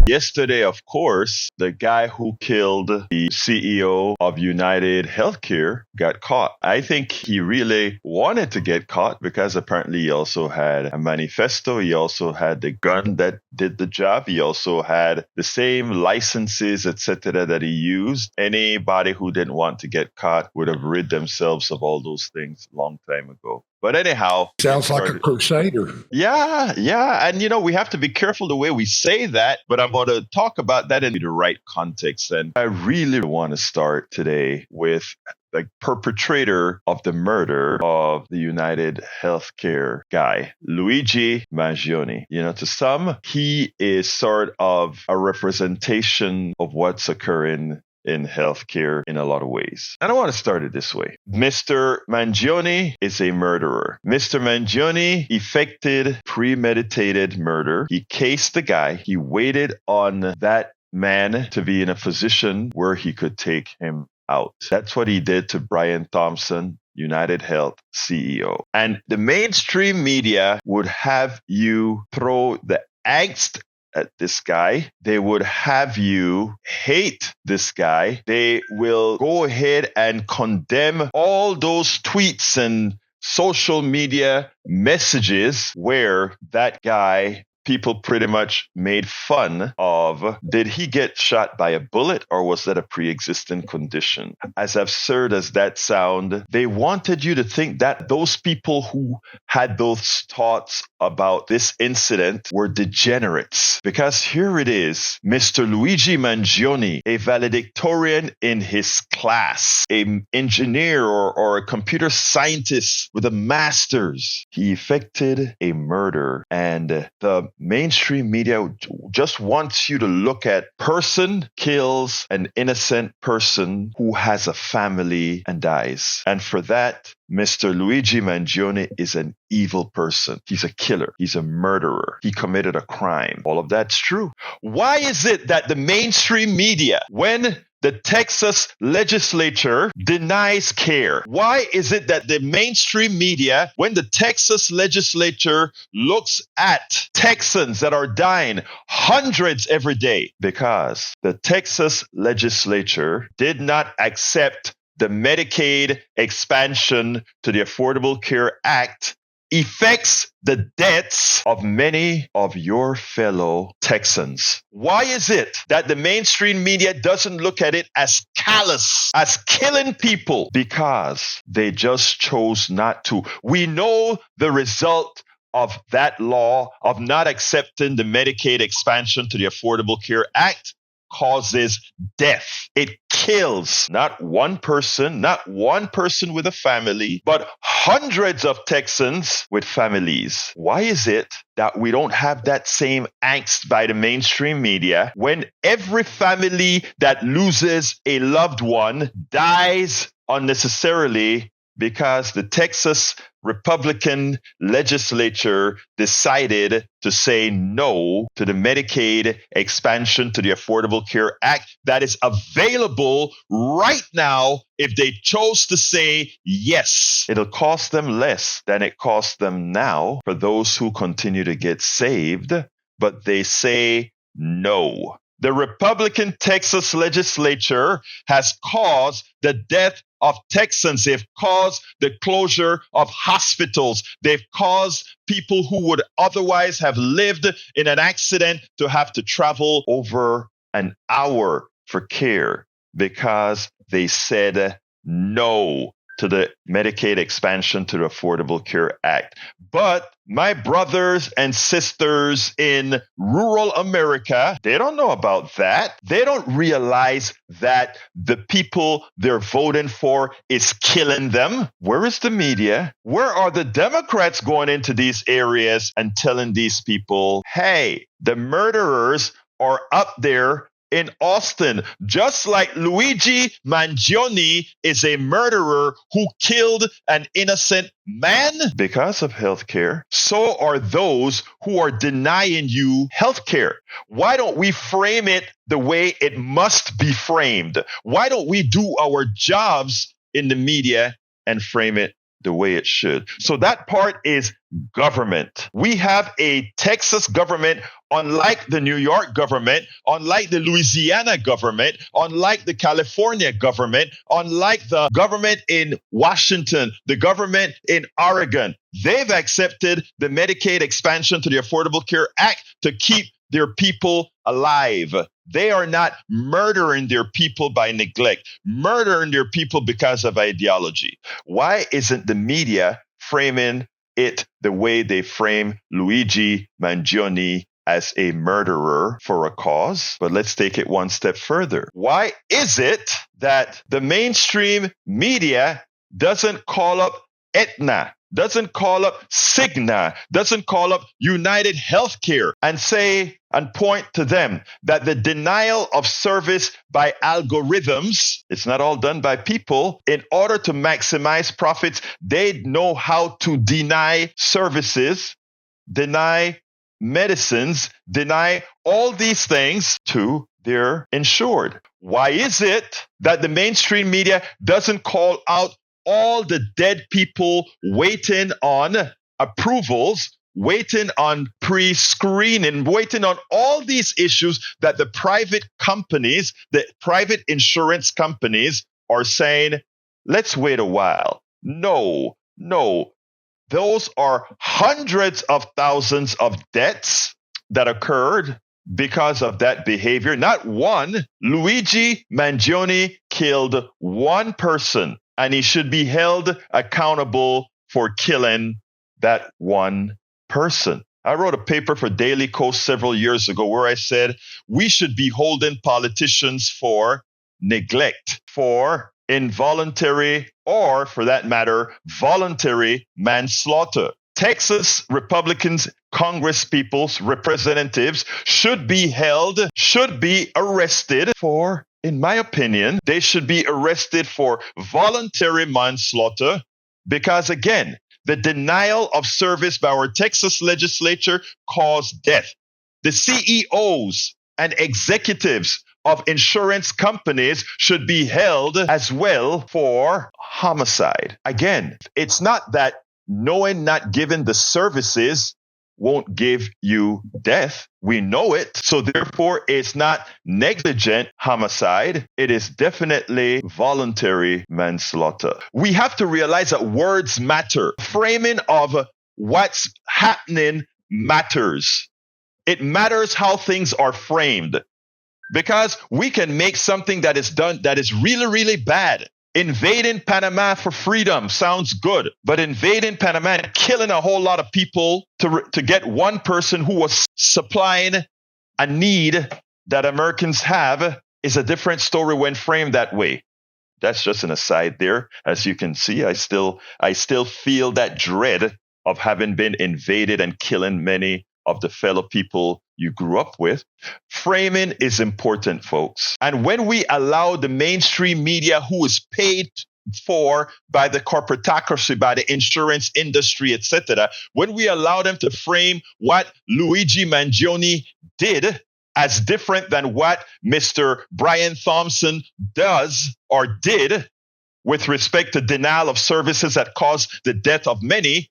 Yesterday, of course, the guy who killed the CEO of United Healthcare got caught. I think he really wanted to get caught because apparently he also had a manifesto. He also had the gun that did the job. He also had the same licenses, etc., that he used. Anybody who didn't want to get caught would have rid themselves of all those things a long time ago. But anyhow, sounds like a crusader. Yeah. And we have to be careful the way we say that, but I'm going to talk about that in the right context. And I really want to start today with the perpetrator of the murder of the United Healthcare guy, Luigi Mangione. To some, he is sort of a representation of what's occurring in healthcare in a lot of ways. And I want to start it this way. Mr. Mangione is a murderer. Mr. Mangione effected premeditated murder. He cased the guy. He waited on that man to be in a position where he could take him out. That's what he did to Brian Thompson, United Health CEO. And the mainstream media would have you throw the angst at this guy. They would have you hate this guy. They will go ahead and condemn all those tweets and social media messages where that guy, people pretty much made fun of. Did he get shot by a bullet or was that a pre-existing condition? As absurd as that sound, they wanted you to think that those people who had those thoughts about this incident were degenerates. Because here it is, Mr. Luigi Mangione, a valedictorian in his class, an engineer or a computer scientist with a master's. He effected a murder, and the mainstream media just wants you to look at person kills an innocent person who has a family and dies. And for that, Mr. Luigi Mangione is an evil person. He's a killer. He's a murderer. He committed a crime. All of that's true. Why is it that the mainstream media, when the Texas legislature denies care? Why is it that the mainstream media, when the Texas legislature looks at Texans that are dying, hundreds every day? Because the Texas legislature did not accept the Medicaid expansion to the Affordable Care Act affects the deaths of many of your fellow Texans. Why is it that the mainstream media doesn't look at it as callous, as killing people? Because they just chose not to. We know the result of that law of not accepting the Medicaid expansion to the Affordable Care Act. Causes death. It kills not one person with a family, but hundreds of Texans with families. Why is it that we don't have that same angst by the mainstream media when every family that loses a loved one dies unnecessarily because the Texas Republican legislature decided to say no to the Medicaid expansion to the Affordable Care Act that is available right now? If they chose to say yes, it'll cost them less than it costs them now for those who continue to get saved, but they say no. The Republican Texas legislature has caused the death of Texans. They've caused the closure of hospitals. They've caused people who would otherwise have lived in an accident to have to travel over an hour for care because they said no to the Medicaid expansion to the Affordable Care Act. But my brothers and sisters in rural America, they don't know about that. They don't realize that the people they're voting for is killing them. Where is the media? Where are the Democrats going into these areas and telling these people, hey, the murderers are up there in Austin, just like Luigi Mangione is a murderer who killed an innocent man because of healthcare. So are those who are denying you healthcare. Why don't we frame it the way it must be framed? Why don't we do our jobs in the media and frame it the way it should. So that part is government. We have a Texas government, unlike the New York government, unlike the Louisiana government, unlike the California government, unlike the government in Washington, the government in Oregon. They've accepted the Medicaid expansion to the Affordable Care Act to keep their people alive. They are not murdering their people by neglect, murdering their people because of ideology. Why isn't the media framing it the way they frame Luigi Mangione as a murderer for a cause? But let's take it one step further. Why is it that the mainstream media doesn't call up Aetna, doesn't call up Cigna, doesn't call up United Healthcare and say and point to them that the denial of service by algorithms, it's not all done by people, in order to maximize profits, they know how to deny services, deny medicines, deny all these things to their insured. Why is it that the mainstream media doesn't call out all the dead people waiting on approvals, waiting on pre-screening, waiting on all these issues that the private companies, the private insurance companies are saying, let's wait a while. No. Those are hundreds of thousands of deaths that occurred because of that behavior. Not one. Luigi Mangione killed one person, and he should be held accountable for killing that one person. I wrote a paper for Daily Kos several years ago where I said we should be holding politicians for neglect, for involuntary, or for that matter, voluntary manslaughter. Texas Republicans, Congress people's representatives should be arrested for, in my opinion, they should be arrested for voluntary manslaughter because, again, the denial of service by our Texas legislature caused death. The CEOs and executives of insurance companies should be held as well for homicide. Again, it's not that knowing not giving the services won't give you death. We know it. So therefore, it's not negligent homicide. It is definitely voluntary manslaughter. We have to realize that words matter. Framing of what's happening matters. It matters how things are framed. Because we can make something that is done that is really, really bad. Invading Panama for freedom sounds good, but invading Panama and killing a whole lot of people to get one person who was supplying a need that Americans have is a different story when framed that way. That's just an aside there. As you can see, I still feel that dread of having been invaded and killing many of the fellow people you grew up with. Framing is important, folks. And when we allow the mainstream media, who is paid for by the corporatocracy, by the insurance industry, etc., when we allow them to frame what Luigi Mangione did as different than what Mr. Brian Thompson does or did with respect to denial of services that caused the death of many,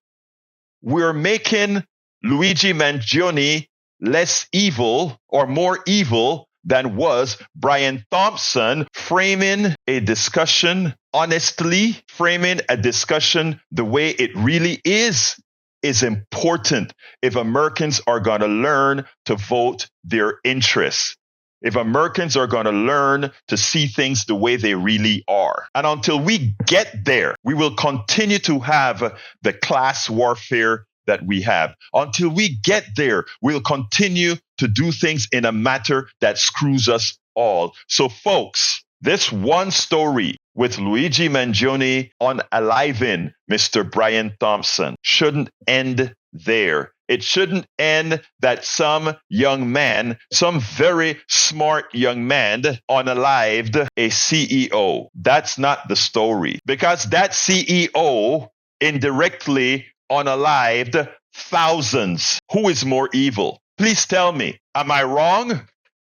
we're making Luigi Mangione less evil or more evil than was Brian Thompson. Framing a discussion honestly, framing a discussion the way it really is important if Americans are going to learn to vote their interests. If Americans are going to learn to see things the way they really are. And until we get there, we will continue to have the class warfare that we have. Until we get there, we'll continue to do things in a matter that screws us all. So folks, this one story with Luigi Mangione unaliving Mr. Brian Thompson shouldn't end there. It shouldn't end that some young man, some very smart young man, unalived a CEO. That's not the story. Because that CEO indirectly unalived thousands. Who is more evil? Please tell me. Am I wrong?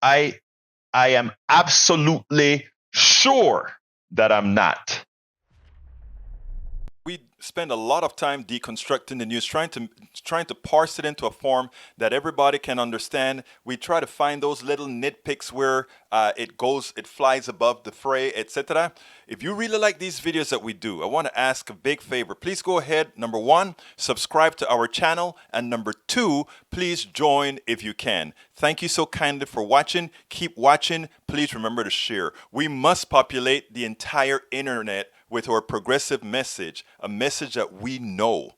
I am absolutely sure that I'm not. We spend a lot of time deconstructing the news, trying to parse it into a form that everybody can understand. We try to find those little nitpicks where it flies above the fray, etc. If you really like these videos that we do, I want to ask a big favor. Please go ahead. Number one, subscribe to our channel, and number two, please join if you can. Thank you so kindly for watching. Keep watching. Please remember to share. We must populate the entire internet with our progressive message, a message that we know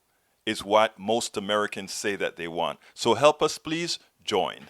is what most Americans say that they want. So help us, please join.